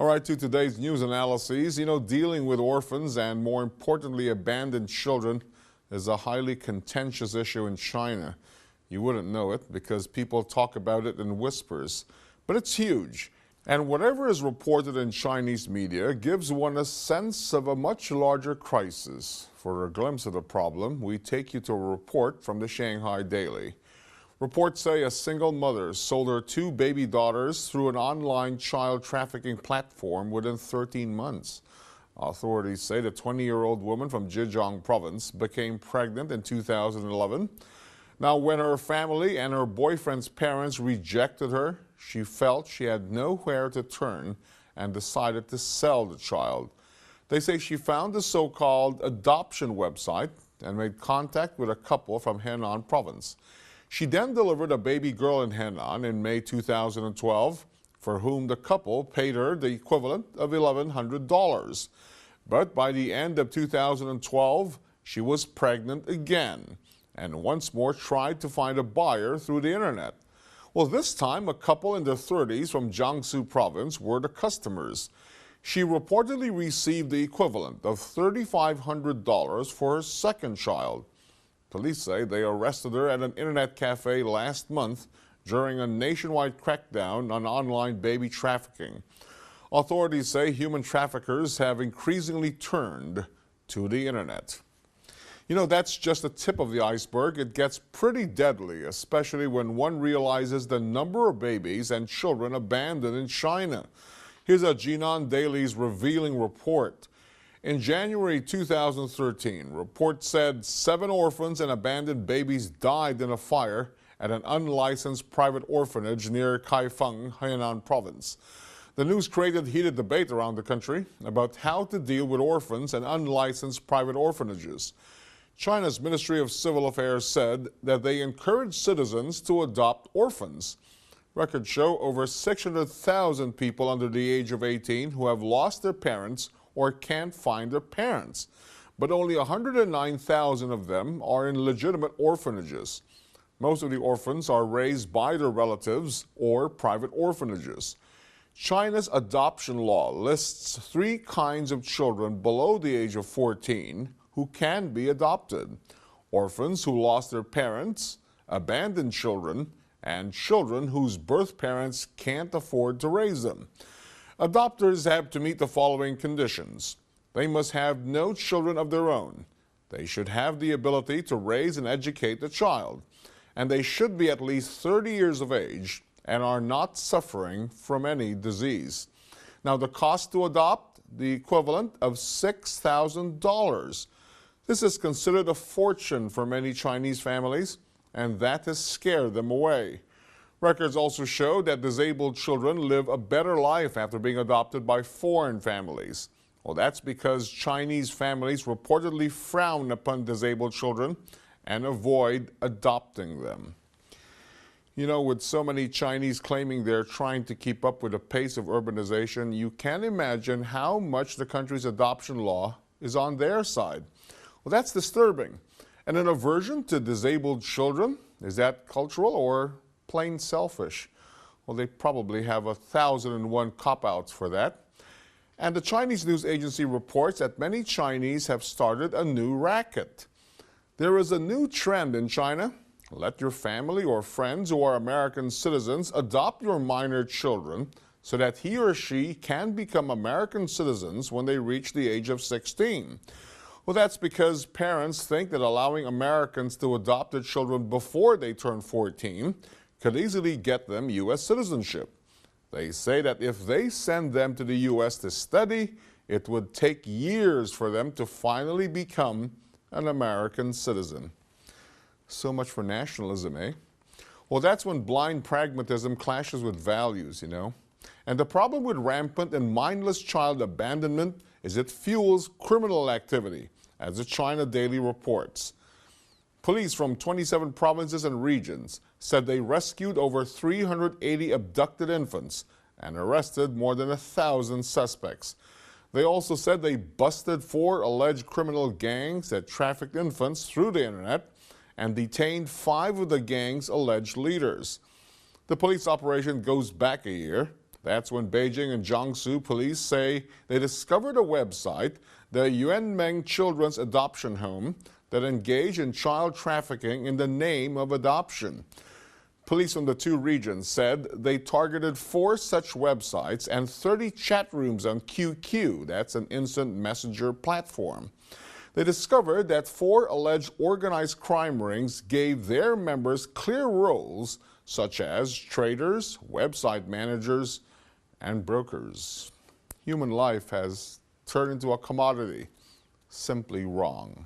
All right, to today's news analyses. Dealing with orphans and, more importantly, abandoned children is a highly contentious issue in China. You wouldn't know it because people talk about it in whispers, but it's huge. And whatever is reported in Chinese media gives one a sense of a much larger crisis. For a glimpse of the problem, we take you to a report from the Shanghai Daily. Reports say a single mother sold her 2 baby daughters through an online child trafficking platform within 13 months. Authorities say the 20-year-old woman from Zhejiang province became pregnant in 2011. Now, when her family and her boyfriend's parents rejected her, she felt she had nowhere to turn and decided to sell the child. They say she found the so-called adoption website and made contact with a couple from Henan province. She then delivered a baby girl in Henan in May 2012, for whom the couple paid her the equivalent of $1,100. But by the end of 2012, she was pregnant again and once more tried to find a buyer through the internet. Well, this time, a couple in their 30s from Jiangsu province were the customers. She reportedly received the equivalent of $3,500 for her second child. Police say they arrested her at an internet cafe last month during a nationwide crackdown on online baby trafficking. Authorities say human traffickers have increasingly turned to the internet. That's just the tip of the iceberg. It gets pretty deadly, especially when one realizes the number of babies and children abandoned in China. Here's a Jinan Daily's revealing report. In January 2013, reports said 7 orphans and abandoned babies died in a fire at an unlicensed private orphanage near Kaifeng, Henan province. The news created heated debate around the country about how to deal with orphans and unlicensed private orphanages. China's Ministry of Civil Affairs said that they encourage citizens to adopt orphans. Records show over 600,000 people under the age of 18 who have lost their parents or can't find their parents. But only 109,000 of them are in legitimate orphanages. Most of the orphans are raised by their relatives or private orphanages. China's adoption law lists 3 kinds of children below the age of 14 who can be adopted: orphans who lost their parents, abandoned children, and children whose birth parents can't afford to raise them. Adopters have to meet the following conditions. They must have no children of their own. They should have the ability to raise and educate the child. And they should be at least 30 years of age and are not suffering from any disease. Now, the cost to adopt, the equivalent of $6,000. This is considered a fortune for many Chinese families, and that has scared them away. Records also show that disabled children live a better life after being adopted by foreign families. Well, that's because Chinese families reportedly frown upon disabled children and avoid adopting them. With so many Chinese claiming they're trying to keep up with the pace of urbanization, you can imagine how much the country's adoption law is on their side. Well, that's disturbing. And an aversion to disabled children, is that cultural or plain selfish? Well, they probably have 1,001 cop-outs for that. And the Chinese news agency reports that many Chinese have started a new racket. There is a new trend in China. Let your family or friends who are American citizens adopt your minor children so that he or she can become American citizens when they reach the age of 16. Well, that's because parents think that allowing Americans to adopt their children before they turn 14 could easily get them U.S. citizenship. They say that if they send them to the U.S. to study, it would take years for them to finally become an American citizen. So much for nationalism, eh? Well, that's when blind pragmatism clashes with values, And the problem with rampant and mindless child abandonment is it fuels criminal activity, as the China Daily reports. Police from 27 provinces and regions said they rescued over 380 abducted infants and arrested more than 1,000 suspects. They also said they busted 4 alleged criminal gangs that trafficked infants through the internet and detained 5 of the gang's alleged leaders. The police operation goes back a year. That's when Beijing and Jiangsu police say they discovered a website, the Yuanmeng Children's Adoption Home, that engaged in child trafficking in the name of adoption. Police from the two regions said they targeted 4 such websites and 30 chat rooms on QQ, that's an instant messenger platform. They discovered that 4 alleged organized crime rings gave their members clear roles, such as traders, website managers, and brokers. Human life has turned into a commodity. Simply wrong.